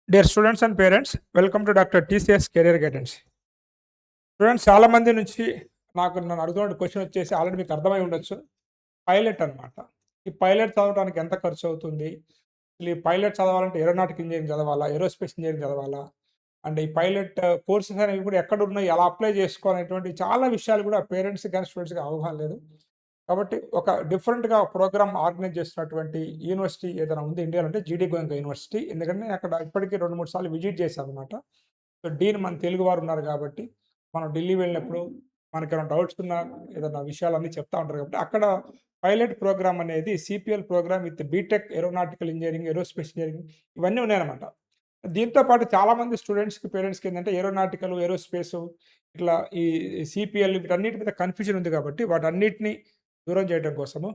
Dear students and parents, welcome to doctor TCS career guidance. Students చాలామంది నుంచి నన్ను అడుగుతున్న క్వశ్చన్ వచ్చేసి ఆల్రెడీ మీకు అర్థమై ఉండొచ్చు. పైలట్ అనమాట. ఈ పైలట్ చదవడానికి ఎంత ఖర్చు అవుతుంది? ఈ పైలట్ చదవాలంటే ఏరోనాటికల్ ఇంజినీరింగ్ చదవాలా? ఏరోస్పేస్ ఇంజినీరింగ్ చదవాలా? అండ్ ఈ పైలట్ కోర్సెస్ అనేవి కూడా ఎక్కడున్నాయి? ఎలా అప్లై చేసుకోవాలనేటువంటి చాలా విషయాలు కూడా పేరెంట్స్‌కి గాని, స్టూడెంట్స్‌కి అవగాహన లేదు. కాబట్టి ఒక డిఫరెంట్‌గా ప్రోగ్రామ్ ఆర్గనైజ్ చేస్తున్నటువంటి యూనివర్సిటీ ఏదైనా ఉంది ఇండియాలో అంటే జీడీ గోయంకా యూనివర్సిటీ. ఎందుకంటే నేను అక్కడ ఇప్పటికి 2, 3 సార్లు విజిట్ చేశాననమాట. సో, డీన్ మన తెలుగు వారు ఉన్నారు కాబట్టి, మనం ఢిల్లీ వెళ్ళినప్పుడు మనకేమైనా డౌట్స్ ఉన్నా, ఏదైనా విషయాలన్నీ చెప్తా ఉంటారు కాబట్టి, అక్కడ పైలట్ ప్రోగ్రామ్ అనేది CPL program with BTech aeronautical engineering, aerospace engineering ఇవన్నీ ఉన్నాయన్నమాట. దీంతో పాటు చాలామంది స్టూడెంట్స్‌కి, పేరెంట్స్‌కి ఏందంటే ఏరోనాటికల్, ఏరోస్పేసు ఇట్లా ఈ సీపీఎల్ వీటన్నిటి మీద కన్‌ఫ్యూజన్ ఉంది కాబట్టి, వాటన్నిటిని దూరం చేయడం కోసము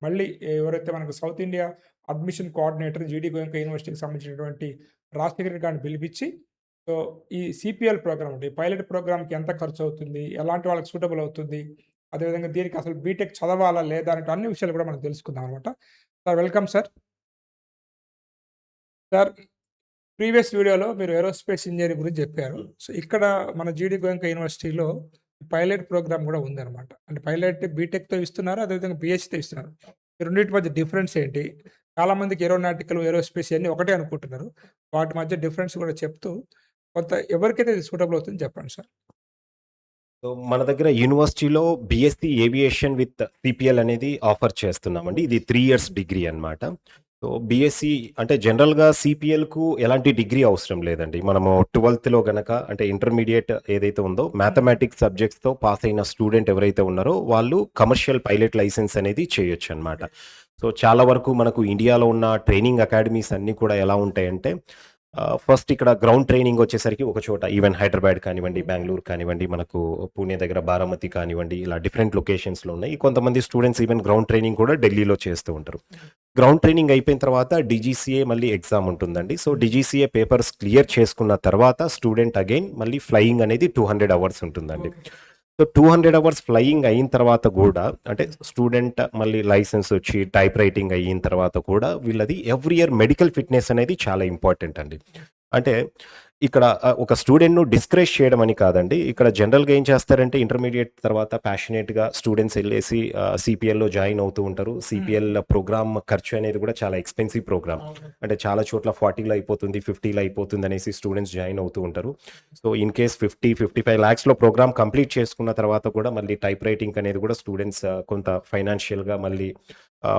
మళ్ళీ ఎవరైతే మనకు సౌత్ ఇండియా అడ్మిషన్ కోఆర్డినేటర్ జీడీ గోయంకా యూనివర్సిటీకి సంబంధించినటువంటి రాజశేఖర్ గారిని పిలిపించి, సో, ఈ సీపీఎల్ ప్రోగ్రామ్ అంటే, ఈ పైలట్ ప్రోగ్రామ్‌కి ఎంత ఖర్చవుతుంది? ఎలాంటి వాళ్ళకి సూటబుల్ అవుతుంది? అదేవిధంగా దీనికి అసలు బీటెక్ చదవాలా? లేదా? అనేటి అన్ని విషయాలు కూడా మనం తెలుసుకుందాం అనమాట. Sir welcome sir. Sir, previous వీడియోలో మీరు ఏరోస్పేస్ ఇంజినీరింగ్ గురించి చెప్పారు. సో, ఇక్కడ మన జీడీ గోయంకా యూనివర్సిటీలో పైలట్ ప్రోగ్రామ్ కూడా ఉందనమాట. అంటే పైలట్ బీటెక్‌తో ఇస్తున్నారు. అదేవిధంగా బీఎస్సీతో ఇస్తున్నారు. ఈ రెండిటి మధ్య డిఫరెన్స్ ఏంటి? చాలామందికి ఏరోనాటికల్, ఏరోస్పేస్ ఇయన్నీ ఒకటే అనుకుంటున్నారు. వాటి మధ్య డిఫరెన్స్ కూడా చెప్తూ కొంత ఎవరికైతే ఇది సూటబుల్ అవుతుందో చెప్పండి సార్. సో, మన దగ్గర యూనివర్సిటీలో బీఎస్సీ ఏవియేషన్ విత్ సిపిఎల్ అనేది ఆఫర్ చేస్తున్నామండి. ఇది 3 ఇయర్స్ డిగ్రీ అనమాట. సో, బీఎస్సీ అంటే జనరల్‌గా సిపిఎల్‌కు ఎలాంటి డిగ్రీ అవసరం లేదండి. మనము 12థ్‌లో గనక అంటే ఇంటర్మీడియేట్ ఏదైతే ఉందో మ్యాథమెటిక్స్ సబ్జెక్ట్స్‌తో పాస్ అయిన స్టూడెంట్ ఎవరైతే ఉన్నారో వాళ్ళు కమర్షియల్ పైలట్ లైసెన్స్ అనేది చేయొచ్చనమాట. సో, చాలా వరకు మనకు ఇండియాలో ఉన్న ట్రైనింగ్ అకాడమీస్ అన్నీ కూడా ఎలా ఉంటాయంటే ఫస్ట్ ఇక్కడ గ్రౌండ్ ట్రైనింగ్ వచ్చేసరికి ఒక చోట ఈవెన్ హైదరాబాద్ కానివ్వండి, బెంగుళూరు కానివ్వండి, మనకు పూణే దగ్గర బారామతి కానివ్వండి, ఇలా డిఫరెంట్ లొకేషన్స్‌లో ఉన్నాయి. కొంతమంది స్టూడెంట్స్ ఈవెన్ గ్రౌండ్ ట్రైనింగ్ కూడా ఢిల్లీలో చేస్తూ ఉంటారు. గ్రౌండ్ ట్రైనింగ్ అయిపోయిన తర్వాత డీజీసీఏ మళ్ళీ ఎగ్జామ్ ఉంటుందండి. సో, డీజీసీఏ పేపర్స్ క్లియర్ చేసుకున్న తర్వాత స్టూడెంట్ అగైన్ మళ్ళీ ఫ్లయింగ్ అనేది 200 అవర్స్ ఉంటుందండి. సో, 200 అవర్స్ ఫ్లయింగ్ అయిన తర్వాత గూడా అంటే స్టూడెంట్ మళ్ళీ లైసెన్స్ వచ్చి టైప్ రైటింగ్ అయిన తర్వాత కూడా వీళ్ళది ఎవ్రీ ఇయర్ మెడికల్ ఫిట్‌నెస్ అనేది చాలా ఇంపార్టెంట్ అండి. అంటే ఇక్కడ ఒక స్టూడెంట్‌ను డిస్కరేజ్ చేయడం అని కాదండి. ఇక్కడ జనరల్‌గా ఏం చేస్తారంటే ఇంటర్మీడియేట్ తర్వాత ప్యాషనేట్‌గా స్టూడెంట్స్ ఎళ్ళేసి సీపీఎల్‌లో జాయిన్ అవుతూ ఉంటారు. సీపీఎల్ ప్రోగ్రామ్ ఖర్చు అనేది కూడా చాలా ఎక్స్‌పెన్సివ్ ప్రోగ్రామ్. అంటే చాలా చోట్ల 40లో అయిపోతుంది, 50లో అయిపోతుంది అనేసి స్టూడెంట్స్ జాయిన్ అవుతూ ఉంటారు. సో, ఇన్ కేస్ 50, 55 లాక్స్‌లో ప్రోగ్రామ్ కంప్లీట్ చేసుకున్న తర్వాత కూడా మళ్ళీ టైప్ రైటింగ్ అనేది కూడా స్టూడెంట్స్ కొంత ఫైనాన్షియల్‌గా మళ్ళీ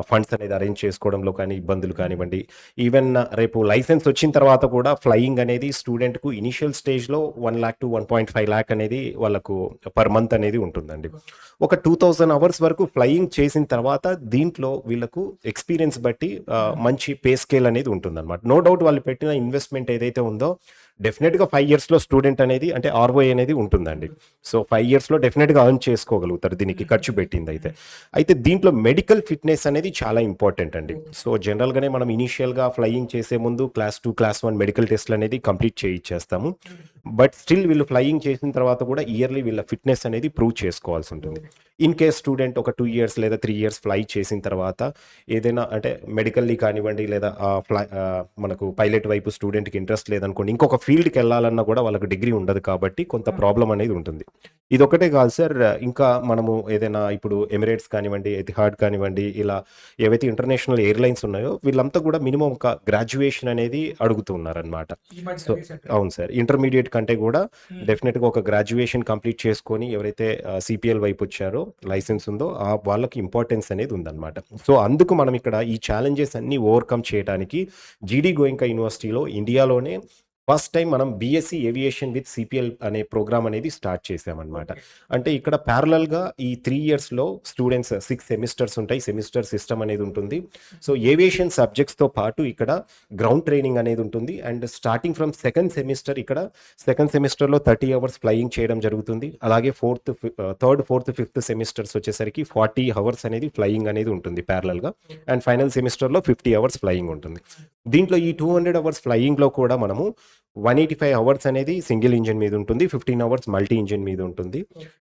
ఫండ్స్ అనేది అరేంజ్ చేసుకోవడంలో కానీ ఇబ్బందులు కానివ్వండి. ఈవెన్ రేపు లైసెన్స్ వచ్చిన తర్వాత కూడా ఫ్లయింగ్ అనేది స్టూడెంట్‌కు ఇనీషియల్ స్టేజ్‌లో 1,00,000 to 1.5 లాక్ అనేది వాళ్ళకు పర్ మంత్ అనేది ఉంటుందండి. ఒక 2000 అవర్స్ వరకు ఫ్లయింగ్ చేసిన తర్వాత దీంట్లో వీళ్ళకు ఎక్స్‌పీరియన్స్ బట్టి మంచి పే స్కేల్ అనేది ఉంటుందన్నమాట. నో డౌట్ వాళ్ళు పెట్టిన ఇన్వెస్ట్‌మెంట్ ఏదైతే ఉందో డెఫినిట్‌గా 5 ఇయర్స్‌లో స్టూడెంట్ అనేది అంటే ఆర్‌ఓఐ అనేది ఉంటుందండి. సో, 5 ఇయర్స్‌లో డెఫినిట్‌గా ఎర్న్ చేసుకోగలుగుతారు దీనికి ఖర్చు పెట్టిందయితే. అయితే దీంట్లో మెడికల్ ఫిట్‌నెస్ అనేది చాలా ఇంపార్టెంట్ అండి. సో, జనరల్‌గానే మనం ఇనీషియల్‌గా ఫ్లయింగ్ చేసే ముందు క్లాస్ 2, క్లాస్ 1 మెడికల్ టెస్ట్‌లనేది కంప్లీట్ చేయిచ్చేస్తాము. బట్ స్టిల్ వీళ్ళు ఫ్లయింగ్ చేసిన తర్వాత కూడా ఇయర్‌లీ వీళ్ళ ఫిట్‌నెస్ అనేది ప్రూవ్ చేసుకోవాల్సి ఉంటుంది. ఇన్ కేస్ స్టూడెంట్ ఒక 2 ఇయర్స్ లేదా 3 ఇయర్స్ ఫ్లై చేసిన తర్వాత ఏదైనా అంటే మెడికల్లీ కానివ్వండి లేదా మనకు పైలట్ వైపు స్టూడెంట్‌కి ఇంట్రెస్ట్ లేదనుకోండి, ఇంకొక ఫీల్డ్‌కెళ్ళాలన్నా కూడా వాళ్ళకి డిగ్రీ ఉండదు కాబట్టి కొంత ప్రాబ్లమ్ అనేది ఉంటుంది. ఇదొక్కటే కాదు సార్, ఇంకా మనము ఏదైనా ఇప్పుడు ఎమిరేట్స్ కానివ్వండి, ఎతిహాడ్ కానివ్వండి, ఇలా ఏవైతే ఇంటర్నేషనల్ ఎయిర్‌లైన్స్ ఉన్నాయో వీళ్ళంతా కూడా మినిమమ్ ఒక గ్రాడ్యుయేషన్ అనేది అడుగుతూ ఉన్నారనమాట. ఈ మధ్య సో, రీసెంట్‌గా. అవును సార్. ఇంటర్మీడియేట్ కంటే కూడా డెఫినిట్‌గా ఒక గ్రాడ్యుయేషన్ కంప్లీట్ చేసుకొని ఎవరైతే సీపీఎల్ వైపు వచ్చారో లైసెన్స్ ఉందో వాళ్ళకి ఇంపార్టెన్స్ అనేది ఉందన్నమాట. సో, అందుకు మనం ఇక్కడ ఈ ఛాలెంజెస్ అన్నీ ఓవర్‌కమ్ చేయడానికి జీడీ గోయంకా యూనివర్సిటీలో ఇండియాలోనే ఫస్ట్ టైమ్ మనం బీఎస్సీ ఏవియేషన్ విత్ సిపిఎల్ అనే ప్రోగ్రామ్ అనేది స్టార్ట్ చేశామన్నమాట. అంటే ఇక్కడ ప్యారలల్‌గా ఈ 3 ఇయర్స్‌లో స్టూడెంట్స్ 6 సెమిస్టర్స్ ఉంటాయి. సెమిస్టర్ సిస్టమ్ అనేది ఉంటుంది. సో, ఏవియేషన్ సబ్జెక్ట్స్‌తో పాటు ఇక్కడ గ్రౌండ్ ట్రైనింగ్ అనేది ఉంటుంది. And starting from second semester ఇక్కడ సెకండ్ సెమిస్టర్‌లో 30 అవర్స్ ఫ్లయింగ్ చేయడం జరుగుతుంది. అలాగే థర్డ్, ఫోర్త్, ఫిఫ్త్ సెమిస్టర్స్ వచ్చేసరికి 40 అవర్స్ అనేది ఫ్లయింగ్ అనేది ఉంటుంది ప్యారలల్‌గా. అండ్ ఫైనల్ సెమిస్టర్‌లో 50 అవర్స్ ఫ్లయింగ్ ఉంటుంది. దీంట్లో ఈ 200 అవర్స్ ఫ్లయింగ్‌లో కూడా మనము 185 అవర్స్ అనేది సింగిల్ ఇంజిన్ మీద ఉంటుంది. 15 అవర్స్ మల్టీ ఇంజిన్ మీద ఉంటుంది.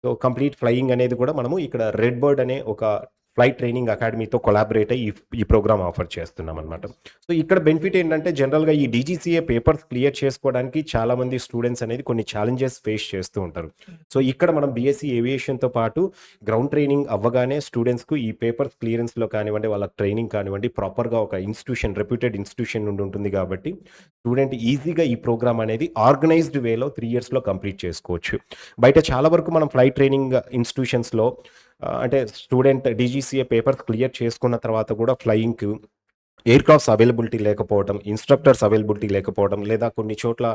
సో, కంప్లీట్ ఫ్లయింగ్ అనేది కూడా మనము ఇక్కడ రెడ్ బర్డ్ అనే ఒక ఫ్లైట్ ట్రైనింగ్ అకాడమీతో కొలాబరేట్ అయ్యి ఈ ప్రోగ్రామ్ ఆఫర్ చేస్తున్నామనమాట. సో, ఇక్కడ బెనిఫిట్ ఏంటంటే జనరల్‌గా ఈ డీజీసీఏ పేపర్స్ క్లియర్ చేసుకోవడానికి చాలామంది స్టూడెంట్స్ అనేది కొన్ని ఛాలెంజెస్ ఫేస్ చేస్తూ ఉంటారు. సో, ఇక్కడ మనం బీఎస్సీ ఏవియేషన్‌తో పాటు గ్రౌండ్ ట్రైనింగ్ అవ్వగానే స్టూడెంట్స్‌కు ఈ పేపర్స్ క్లియరెన్స్‌లో కానివ్వండి, వాళ్ళ ట్రైనింగ్ కానివ్వండి, ప్రాపర్‌గా ఒక రెప్యూటెడ్ ఇన్‌స్టిట్యూషన్ నుండి ఉంటుంది కాబట్టి, స్టూడెంట్ ఈజీగా ఈ ప్రోగ్రామ్ అనేది ఆర్గనైజ్డ్ వేలో 3 ఇయర్స్‌లో కంప్లీట్ చేసుకోవచ్చు. బయట చాలా వరకు మనం ఫ్లైట్ ట్రైనింగ్ ఇన్‌స్టిట్యూషన్స్‌లో అంటే స్టూడెంట్ డీజీసీఏ పేపర్స్ క్లియర్ చేసుకున్న తర్వాత కూడా ఫ్లయింగ్‌కి ఎయిర్‌క్రాఫ్ట్స్ అవైలబిలిటీ లేకపోవడం, ఇన్‌స్ట్రక్టర్స్ అవైలబిలిటీ లేకపోవడం, లేదా కొన్ని చోట్ల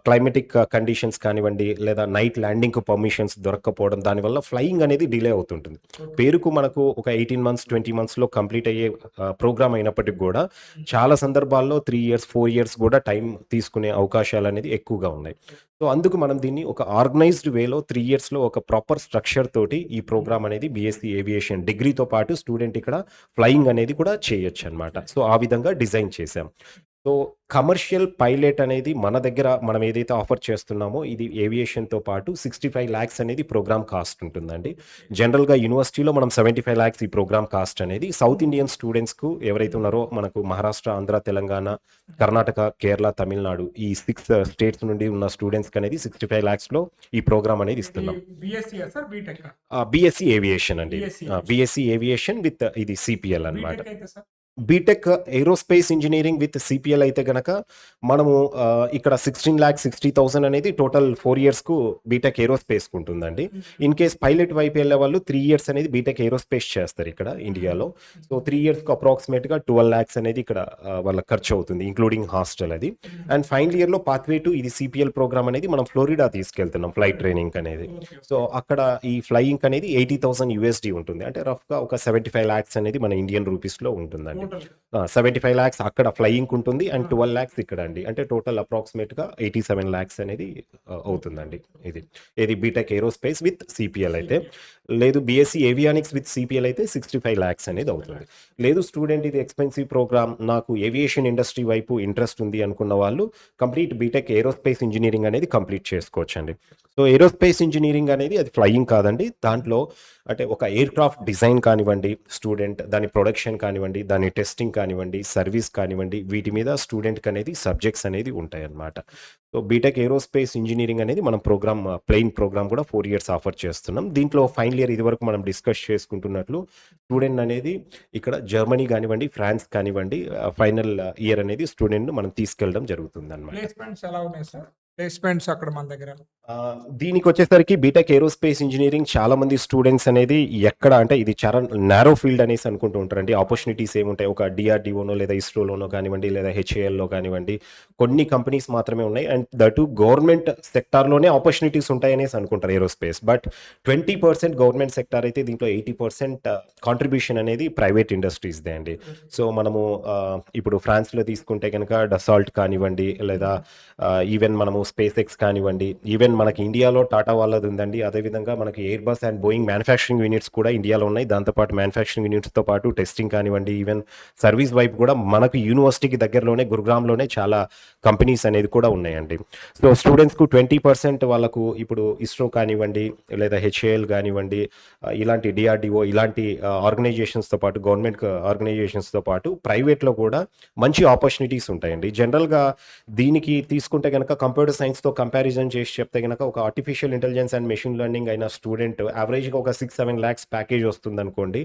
క్లైమాటిక్ కండిషన్స్ కానివ్వండి, లేదా నైట్ ల్యాండింగ్‌కు పర్మిషన్స్ దొరక్కపోవడం, దానివల్ల ఫ్లయింగ్ అనేది డిలే అవుతుంటుంది. పేరుకు మనకు ఒక 18 మంత్స్, 20 మంత్స్‌లో కంప్లీట్ అయ్యే ప్రోగ్రామ్ అయినప్పటికి గూడా చాలా సందర్భాల్లో 3 ఇయర్స్, 4 ఇయర్స్ గూడా టైం తీసుకునే అవకాశాలనేది ఎక్కువగా ఉన్నాయి. సో, అందుకు మనం దీన్ని ఒక ఆర్గనైజ్డ్ వేలో 3 ఇయర్స్‌లో ఒక ప్రాపర్ స్ట్రక్చర్ తోటి ఈ ప్రోగ్రామ్ అనేది బీఎస్సీ ఏవియేషన్ డిగ్రీతో పాటు స్టూడెంట్ ఇక్కడ ఫ్లయింగ్ అనేది కూడా చేయొచ్చనమాట. సో, ఆ విధంగా డిజైన్ చేశాం. సో, కమర్షియల్ పైలట్ అనేది మన దగ్గర మనం ఏదైతే ఆఫర్ చేస్తున్నామో ఇది ఏవియేషన్‌తో పాటు 65 లాక్స్ అనేది ప్రోగ్రామ్ కాస్ట్ ఉంటుందండి. జనరల్‌గా యూనివర్సిటీలో మనం 75 లాక్స్ ఈ ప్రోగ్రామ్ కాస్ట్ అనేది సౌత్ ఇండియన్ స్టూడెంట్స్‌కు ఎవరైతే ఉన్నారో మనకు మహారాష్ట్ర, ఆంధ్ర, తెలంగాణ, కర్ణాటక, కేరళ, తమిళనాడు ఈ 6 స్టేట్స్ నుండి ఉన్న స్టూడెంట్స్‌కి అనేది 65 లాక్స్‌లో ఈ ప్రోగ్రామ్ అనేది ఇస్తున్నాం. బీఎస్సీయా సార్? బీటెకా? బీఎస్సీ ఏవియేషన్ అండి. బీఎస్సీ. బీఎస్సీ ఏవియేషన్ విత్ ఇది సీపీఎల్ అన్నమాట. బీటెక్ అయితే sir? BTech aerospace engineering with CPL అయితే గనక మనము ఇక్కడ 16,60,000 అనేది టోటల్ 4 ఇయర్స్‌కు బీటెక్ ఏరోస్పేస్‌కి ఉంటుందండి. ఇన్ కేస్ పైలట్ వైపు వెళ్ళే వాళ్ళు 3 ఇయర్స్ అనేది బీటెక్ ఏరోస్పేస్ చేస్తారు ఇక్కడ ఇండియాలో. సో, 3 ఇయర్స్‌కి అప్రాక్సిమేట్‌గా 12 లాక్స్ అనేది ఇక్కడ వాళ్ళకి ఖర్చు అవుతుంది ఇంక్లూడింగ్ హాస్టల్ అది. అండ్ ఫైనల్ ఇయర్‌లో పాత్వే టు ఇది సీపీఎల్ ప్రోగ్రామ్ అనేది మనం ఫ్లోరిడా తీసుకెళ్తున్నాం ఫ్లైట్ ట్రైనింగ్ అనేది. సో, అక్కడ ఈ ఫ్లయింగ్ అనేది $80,000 ఉంటుంది. అంటే రఫ్‌గా ఒక 75 లాక్స్ అనేది మన ఇండియన్ రూపీస్‌లో ఉంటుందండి. 75 లాక్స్ అక్కడ ఫ్లయింగ్‌కి ఉంటుంది. అండ్ 12 లాక్స్ ఇక్కడ అండి. అంటే టోటల్ అప్రాక్సిమేట్‌గా 87 లాక్స్ అనేది అవుతుందండి. ఇది బీటెక్ ఏరోస్పేస్ విత్ సీపీఎల్ అయితే. లేదు బీఎస్సీ ఏవియానిక్స్ విత్ సీపీఎల్ అయితే 65 లాక్స్ అనేది అవుతుంది. లేదు స్టూడెంట్ ఇది ఎక్స్‌పెన్సివ్ ప్రోగ్రామ్ నాకు ఏవియేషన్ ఇండస్ట్రీ వైపు ఇంట్రెస్ట్ ఉంది అనుకున్న వాళ్ళు కంప్లీట్ బీటెక్ ఏరోస్పేస్ ఇంజినీరింగ్ అనేది కంప్లీట్ చేసుకోవచ్చండి. సో, ఏరోస్పేస్ ఇంజినీరింగ్ అనేది అది ఫ్లయింగ్ కాదండి. దాంట్లో అంటే ఒక ఎయిర్‌క్రాఫ్ట్ డిజైన్ కానివ్వండి, స్టూడెంట్ దాని ప్రొడక్షన్ కానివ్వండి, దాని టెస్టింగ్ కానివ్వండి, సర్వీస్ కానివ్వండి, వీటి మీద స్టూడెంట్‌కి అనేది సబ్జెక్ట్స్ అనేది ఉంటాయన్నమాట. సో, బీటెక్ ఏరోస్పేస్ ఇంజినీరింగ్ అనేది మనం ప్లెయిన్ ప్రోగ్రామ్ కూడా 4 ఇయర్స్ ఆఫర్ చేస్తున్నాం. దీంట్లో ఫైనల్ ఇయర్ ఇదివరకు మనం డిస్కస్ చేసుకుంటున్నట్లు స్టూడెంట్ అనేది ఇక్కడ జర్మనీ కానివ్వండి, ఫ్రాన్స్ కానివ్వండి ఫైనల్ ఇయర్ అనేది స్టూడెంట్‌ని మనం తీసుకెళ్ళడం జరుగుతుందన్నమాట. ప్లేస్‌మెంట్స్ ఎలా ఉన్నాయి సార్? ప్లేస్‌మెంట్స్ అక్కడ మన దగ్గర? దీనికొచ్చేసరికి బీటెక్ ఏరోస్పేస్ ఇంజినీరింగ్ చాలా మంది స్టూడెంట్స్ అనేది ఎక్కడ అంటే ఇది చాలా నారో ఫీల్డ్ అనేసి అనుకుంటూ ఉంటారండి. ఆపర్చునిటీస్ ఏముంటాయి ఒక డీఆర్‌డీఓనో లేదా ఇస్రోలోనో కానివ్వండి, లేదా హెచ్ఏఎల్‌లో కానివ్వండి, కొన్ని కంపెనీస్ మాత్రమే ఉన్నాయి. అండ్ దట్ టు గవర్నమెంట్ సెక్టార్‌లోనే ఆపర్చునిటీస్ ఉంటాయనేసి అనుకుంటారు ఏరోస్పేస్. బట్ 20% గవర్నమెంట్ సెక్టార్ అయితే దీంట్లో 80% కాంట్రిబ్యూషన్ అనేది ప్రైవేట్ ఇండస్ట్రీస్‌దే అండి. సో, మనము ఇప్పుడు ఫ్రాన్స్‌లో తీసుకుంటే గనక డసాల్ట్ కానివ్వండి, లేదా ఈవెన్ మనము స్పేస్ ఎక్స్ కానివ్వండి, ఈవెన్ మనకి ఇండియాలో టాటా వాళ్ళది ఉందండి. అదేవిధంగా మనకి Airbus and Boeing manufacturing units కూడా ఇండియాలో ఉన్నాయి. దాంతో పాటు మ్యానుఫ్యాక్చరింగ్ యూనిట్స్‌తో పాటు టెస్టింగ్ కానివ్వండి, ఈవెన్ సర్వీస్ వైపు కూడా మనకు యూనివర్సిటీకి దగ్గరలోనే గురుగ్రామ్‌లోనే చాలా కంపెనీస్ అనేది కూడా ఉన్నాయండి. సో, స్టూడెంట్స్‌కు 20% వాళ్ళకు ఇప్పుడు ఇస్రో కానివ్వండి, లేదా హెచ్ఏఎల్ కానివ్వండి, ఇలాంటి డీఆర్‌డీఓ ఇలాంటి ఆర్గనైజేషన్స్‌తో పాటు గవర్నమెంట్ ఆర్గనైజేషన్స్‌తో పాటు ప్రైవేట్‌లో కూడా మంచి ఆపర్చునిటీస్ ఉంటాయండి. జనరల్‌గా దీనికి తీసుకుంటే గనక కంప్యూటర్ సైన్స్‌తో కంపారిజన్ చేసి చెప్తే గనక ఒక artificial intelligence and machine learning అయిన స్టూడెంట్ యావరేజ్‌గా ఒక 6-7 లాక్స్ ప్యాకేజ్ వస్తుందనుకోండి.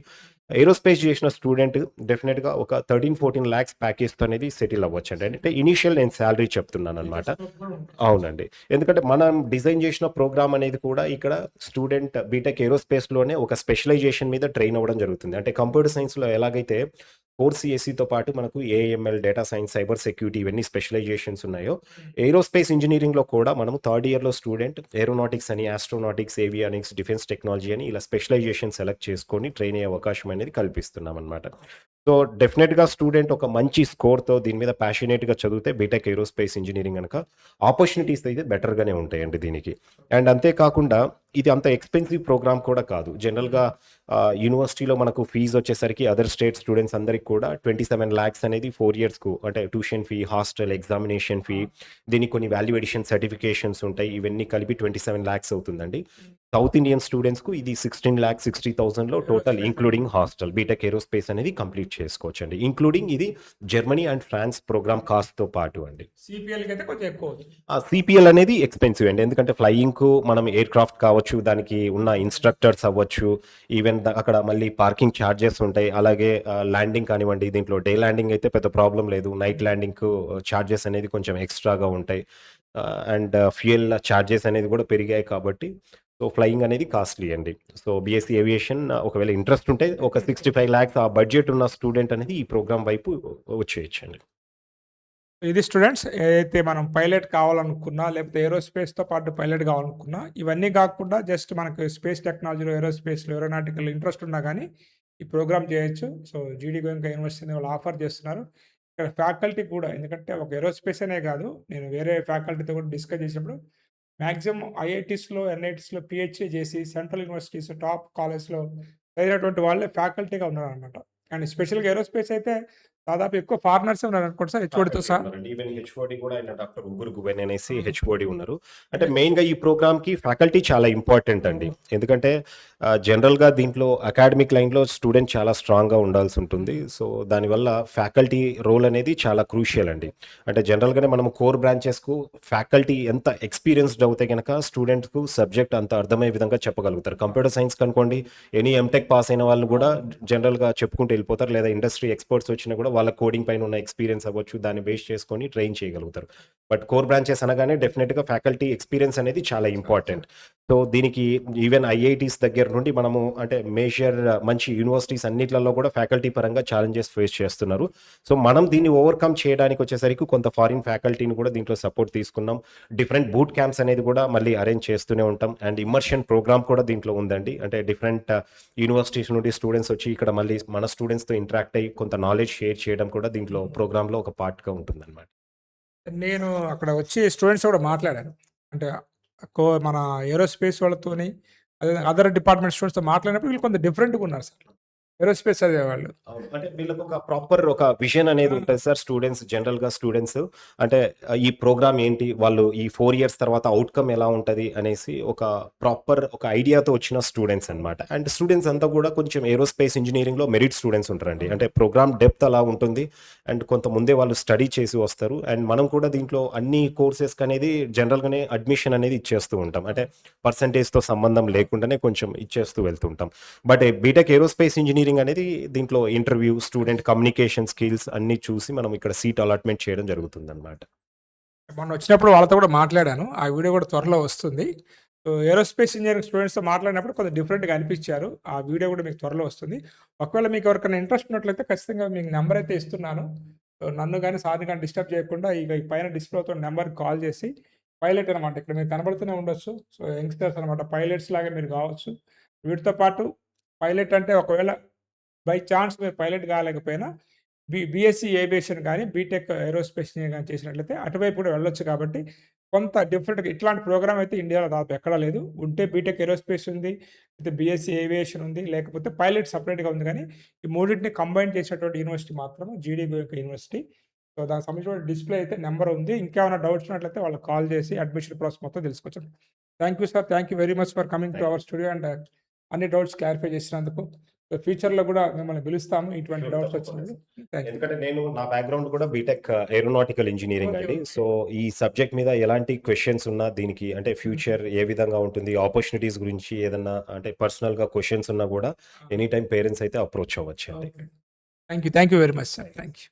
ఏరోస్పేస్ చేసిన స్టూడెంట్ డెఫినిట్‌గా ఒక 13-14 లాక్స్ ప్యాకేజ్‌తో అనేది సెటిల్ అవ్వచ్చండి. అంటే ఇనీషియల్ నేను సాలరీ చెప్తున్నాననమాట. అవునండి. ఎందుకంటే మనం డిజైన్ చేసిన ప్రోగ్రామ్ అనేది కూడా ఇక్కడ స్టూడెంట్ బీటెక్ ఏరోస్పేస్‌లోనే ఒక స్పెషలైజేషన్ మీద ట్రైన్ అవ్వడం జరుగుతుంది. అంటే కంప్యూటర్ సైన్స్‌లో ఎలాగైతే కోర్ సీఎస్‌సితో పాటు మనకు AML, data science, cyber security ఇవన్నీ స్పెషలైజేషన్స్ ఉన్నాయో, ఏరోస్పేస్ ఇంజినీరింగ్‌లో కూడా మనము థర్డ్ ఇయర్‌లో స్టూడెంట్ ఏరోనాటిక్స్ అని, ఆస్ట్రోనాటిక్స్, ఏవియానిక్స్, డిఫెన్స్ టెక్నాలజీ అని ఇలా స్పెషలైజేషన్ సెలెక్ట్ చేసుకొని ట్రైన్ అయ్యే అవకాశం అనేది కల్పిస్తున్నామనమాట. సో, డెఫినిట్‌గా స్టూడెంట్ ఒక మంచి స్కోర్‌తో దీని మీద ప్యాషనేట్‌గా చదివితే బీటెక్ ఏరోస్పేస్ ఇంజినీరింగ్ గనక ఆపర్చునిటీస్ అయితే బెటర్‌గానే ఉంటాయండి దీనికి. అండ్ అంతే కాకుండా ఇది అంత ఎక్స్‌పెన్సివ్ ప్రోగ్రామ్ కూడా కాదు. జనరల్‌గా యూనివర్సిటీలో మనకు ఫీజొచ్చేసరికి అదర్ స్టేట్ స్టూడెంట్స్ అందరికి కూడా 27 లాక్స్ అనేది 4 ఇయర్స్‌కు అంటే tuition fee, hostel, examination fee, దీనికి కొన్ని వాల్యూ ఎడిషన్ సర్టిఫికేషన్స్ ఉంటాయి. ఇవన్నీ కలిపి 27 లాక్స్ అవుతుందండి. సౌత్ ఇండియన్ స్టూడెంట్స్‌కు ఇది 16,60,000లో total including hostel BTech aerospace అనేది కంప్లీట్ చేసుకోవచ్చండి. ఇంక్లూడింగ్ ఇది జర్మనీ అండ్ ఫ్రాన్స్ ప్రోగ్రామ్ కాస్ట్‌తో పాటు అండి. సిపిఎల్‌కి అయితే కొంచెం ఎక్కువ అవుతుంది. సిపిఎల్ అనేది ఎక్స్‌పెన్సివ్ అండి. ఎందుకంటే ఫ్లయింగ్‌కు మనం ఎయిర్ క్రాఫ్ట్ కావచ్చు, దానికి ఉన్న ఇన్‌స్ట్రక్టర్స్ అవ్వచ్చు, ఈవెన్ అక్కడ మళ్ళీ పార్కింగ్ చార్జెస్ ఉంటాయి. అలాగే ల్యాండింగ్ కానివ్వండి, దీంట్లో డే ల్యాండింగ్ అయితే పెద్ద ప్రాబ్లమ్ లేదు. నైట్ ల్యాండింగ్‌కు చార్జెస్ అనేది కొంచెం ఎక్స్‌ట్రాగా ఉంటాయి. అండ్ ఫ్యూయల్ చార్జెస్ అనేది కూడా పెరిగాయి కాబట్టి సో, ఫ్లయింగ్ అనేది కాస్ట్‌లీ అండి. సో, బీఎస్సీ ఏవియేషన్ ఒకవేళ ఇంట్రెస్ట్ ఉంటే ఒక 65 లాక్స్ ఆ బడ్జెట్ ఉన్న స్టూడెంట్ అనేది ఈ ప్రోగ్రామ్ వైపు వచ్చేయొచ్చండి. ఇది స్టూడెంట్స్ ఏదైతే మనం పైలట్ కావాలనుకున్నా, లేకపోతే ఏరోస్పేస్‌తో పాటు పైలట్ కావాలనుకున్నా, ఇవన్నీ కాకుండా జస్ట్ మనకు స్పేస్ టెక్నాలజీలో, ఏరోస్పేస్‌లో, ఏరోనాటికల్ ఇంట్రెస్ట్ ఉన్నా గానీ, ఈ ప్రోగ్రామ్ చేయొచ్చు. సో, జీడీ గోయంకా యూనివర్సిటీ వాళ్ళు ఆఫర్ చేస్తున్నారు. ఇక్కడ ఫ్యాకల్టీ కూడా ఎందుకంటే ఒక ఏరోస్పేస్ అనే కాదు, నేను వేరే ఫ్యాకల్టీతో కూడా డిస్కస్ చేసినప్పుడు మాక్సిమం ఐఐటీస్‌లో, ఎన్ఐటీస్‌లో పీహెచ్‌డీ చేసి సెంట్రల్ యూనివర్సిటీస్, టాప్ కాలేజ్‌లో చదివినటువంటి వాళ్ళే ఫ్యాకల్టీగా ఉన్నారనమాట. అండ్ స్పెషల్‌గా ఏరోస్పేస్ అయితే దాదాపు ఎక్కువ ఫారినర్సే ఉన్నారనుకుంటా సార్ హెచ్ఓడితో ఫ్యాకల్టీ సహా. ఉన్నారండి. ఈవెన్ హెచ్ఓడి కూడా ఆయన డాక్టర్ ఉగురు గువెన్ అనేసి హ్మ్. హెచ్ఓడి ఉన్నారు. అంటే అంటే మెయిన్‌గా ఈ ప్రోగ్రామ్‌కి ఫ్యాకల్టీ చాలా ఇంపార్టెంట్ అండి. ఎందుకంటే జనరల్‌గా దీంట్లో అకాడమిక్ లైన్‌లో స్టూడెంట్ చాలా స్ట్రాంగ్‌గా ఉండాల్సి ఉంటుంది. సో, దానివల్ల ఫ్యాకల్టీ రోల్ అనేది చాలా క్రూషియల్ అండి. అంటే జనరల్‌గానే మనం కోర్ బ్రాంచెస్‌కు ఫ్యాకల్టీ ఎంత ఎక్స్‌పీరియన్స్‌డ్ అవుతే గనక స్టూడెంట్‌కు సబ్జెక్ట్ అంత అర్థమయ్యే విధంగా చెప్పగలుగుతారు. కంప్యూటర్ సైన్స్ కనుకోండి, ఎనీ ఎంటెక్ పాస్ అయిన వాళ్ళు కూడా జనరల్‌గా చెప్పుకుంటూ వెళ్ళిపోతారు. లేదా ఇండస్ట్రీ ఎక్స్‌పర్ట్స్ వచ్చినా కూడా వాళ్ళ కోడింగ్ పైన ఉన్న ఎక్స్‌పీరియన్స్ అవ్వచ్చు, దాన్ని బేస్ చేసుకొని ట్రైన్ చేయగలుగుతారు. బట్ కోర్ బ్రాంచెస్ అనగానే డెఫినిట్‌గా ఫ్యాకల్టీ ఎక్స్‌పీరియన్స్ అనేది చాలా ఇంపార్టెంట్. సో, దీనికి ఈవెన్ ఐఐటీస్ దగ్గర నుండి మనము అంటే మేజర్ మంచి యూనివర్సిటీస్ అన్నిట్లలో కూడా ఫ్యాకల్టీ పరంగా ఛాలెంజెస్ ఫేస్ చేస్తున్నారు. సో, మనం దీన్ని ఓవర్‌కమ్ చేయడానికొచ్చేసరికి కొంత ఫారిన్ ఫ్యాకల్టీని కూడా దీంట్లో సపోర్ట్ తీసుకున్నాం. డిఫరెంట్ బూట్ క్యాంప్స్ అనేది కూడా మళ్ళీ అరేంజ్ చేస్తూనే ఉంటాం. అండ్ ఇమ్మర్షన్ ప్రోగ్రామ్ కూడా దీంట్లో ఉందండి. అంటే డిఫరెంట్ యూనివర్సిటీస్ నుండి స్టూడెంట్స్ వచ్చి ఇక్కడ మళ్ళీ మన స్టూడెంట్స్‌తో ఇంటరాక్ట్ అయ్యి కొంత నాలెడ్జ్ షేర్ చేయడం కూడా దీంట్లో ప్రోగ్రామ్‌లో ఒక పార్ట్‌గా ఉంటుందన్నమాట. నేను అక్కడ వచ్చి స్టూడెంట్స్ కూడా మాట్లాడాను. అంటే మన ఏరోస్పేస్ వాళ్ళతోని, అదే అదర్ డిపార్ట్మెంట్ స్టూడెంట్స్‌తో మాట్లాడినప్పుడు వీళ్ళు కొంచెం డిఫరెంట్‌గా ఉన్నారు సార్. ఏరోస్పేస్ చదివేవాళ్ళు. అవును. అంటే వీళ్ళకొక ప్రాపర్ ఒక విజన్ అనేది ఆ! ఉంటది సార్. జనరల్‌గా స్టూడెంట్స్ అంటే ఈ ప్రోగ్రామ్ ఏంటి? వాళ్ళు ఈ 4 ఇయర్స్ తర్వాత ఔట్‌కమ్ ఎలా ఉంటది? అనేసి ఒక ప్రాపర్ ఒక ఐడియాతో వచ్చిన స్టూడెంట్స్ అన్నమాట. అండ్ స్టూడెంట్స్ అంతా కూడా కొంచెం ఏరోస్పేస్ ఇంజినీరింగ్‌లో మెరిట్ స్టూడెంట్స్ ఉంటారండి. అంటే ప్రోగ్రామ్ డెప్త్ అలా ఉంటుంది. అండ్ కొంత ముందే వాళ్ళు స్టడీ చేసి వస్తారు. అండ్ మనం కూడా దీంట్లో అన్ని కోర్సెస్‌కనేది జనరల్‌గానే అడ్మిషన్ అనేది ఇచ్చేస్తూ ఉంటాం. అంటే పర్సెంటేజ్‌తో సంబంధం లేకుండానే కొంచెం ఇచ్చేస్తూ వెళ్తుంటాం. బట్ బీటెక్ ఏరోస్పేస్ ఇంజినీరింగ్ అనేది దీంట్లో ఇంటర్వ్యూ, స్టూడెంట్ కమ్యూనికేషన్ స్కిల్స్ అన్నీ చూసి మనం ఇక్కడ సీట్ అలాట్‌మెంట్ చేయడం జరుగుతుందన్నమాట. మొన్నొచ్చినప్పుడు వాళ్ళతో కూడా మాట్లాడాను. ఆ వీడియో కూడా త్వరలో వస్తుంది. సో, ఏరోస్పేస్ ఇంజినీరింగ్ స్టూడెంట్స్‌తో మాట్లాడినప్పుడు కొంచెం డిఫరెంట్‌గా అనిపించారు. ఆ వీడియో కూడా మీకు త్వరలో వస్తుంది. ఒకవేళ మీకు ఎవరికైనా ఇంట్రెస్ట్ ఉన్నట్లయితే ఖచ్చితంగా మీకు నంబర్ అయితే ఇస్తున్నాను. సో, నన్ను గాని, సార్‌ని గాని డిస్టర్బ్ చేయకుండా ఇక ఈ పైన డిస్‌ప్లేతో నంబర్‌కి కాల్ చేసి పైలట్ అనమాట. ఇక్కడ మీకు కనబడుతూనే ఉండొచ్చు. సో, యంగ్‌స్టర్స్ అనమాట. పైలట్స్ లాగా మీరు కావచ్చు. వీటితో పాటు పైలట్ అంటే ఒకవేళ బై ఛాన్స్ మీరు పైలట్ కాలేకపోయినా బీఎస్సీ ఏవియేషన్ గాని, బీటెక్ ఏరోస్పేస్ ఇంజినీరింగ్ గాని చేసినట్లయితే అటువైపు కూడా వెళ్ళొచ్చు కాబట్టి, కొంత డిఫరెంట్‌గా ఇట్లాంటి ప్రోగ్రామ్ అయితే ఇండియాలో దాదాపు ఎక్కడా లేదు. ఉంటే బీటెక్ ఏరోస్పేస్ ఉంది. అయితే బీఎస్సీ ఏవియేషన్ ఉంది. లేకపోతే పైలట్ సెపరేట్‌గా ఉంది గానీ, ఈ మూడిటిని కంబైన్ చేసేటువంటి యూనివర్సిటీ మాత్రం జీడీ గోయంకా యూనివర్సిటీ. సో, దానికి సంబంధించిన డిస్‌ప్లే అయితే నంబర్ ఉంది. ఇంకేమైనా డౌట్స్ ఉన్నట్లయితే వాళ్ళకి కాల్ చేసి అడ్మిషన్ ప్రాసెస్ మొత్తం తెలుసుకోవచ్చు. Thank you sir. Thank you very much for coming to thank our studio and అన్ని డౌట్స్ క్లారిఫై చేసినందుకు. సో, ఫ్యూచర్‌లో కూడా మిమ్మల్ని పిలుస్తాము ఇటువంటి షూర్. డౌట్స్ తప్పకుండా వచ్చినప్పుడు. సార్. Thank you. ఎందుకంటే నేను నా బ్యాక్‌గ్రౌండ్ కూడా బీటెక్ ఏరోనాటికల్ ఇంజినీరింగ్ ఓకే. అండి. ఓకే. సో, ఈ సబ్జెక్ట్ మీద ఎలాంటి క్వెషన్స్ ఉన్నా దీనికి అంటే హుహు. ఫ్యూచర్ ఏ విధంగా ఉంటుంది? ఆపర్చునిటీస్ గురించి ఏదన్నా అంటే పర్సనల్‌గా క్వెషన్స్ ఉన్నా గూడా ఆ! ఎనీ టైమ్ పేరెంట్స్ అయితే అప్రోచ్ అవ్వచ్చండి. Okay. Thank you. Thank you very much sir. Thank you.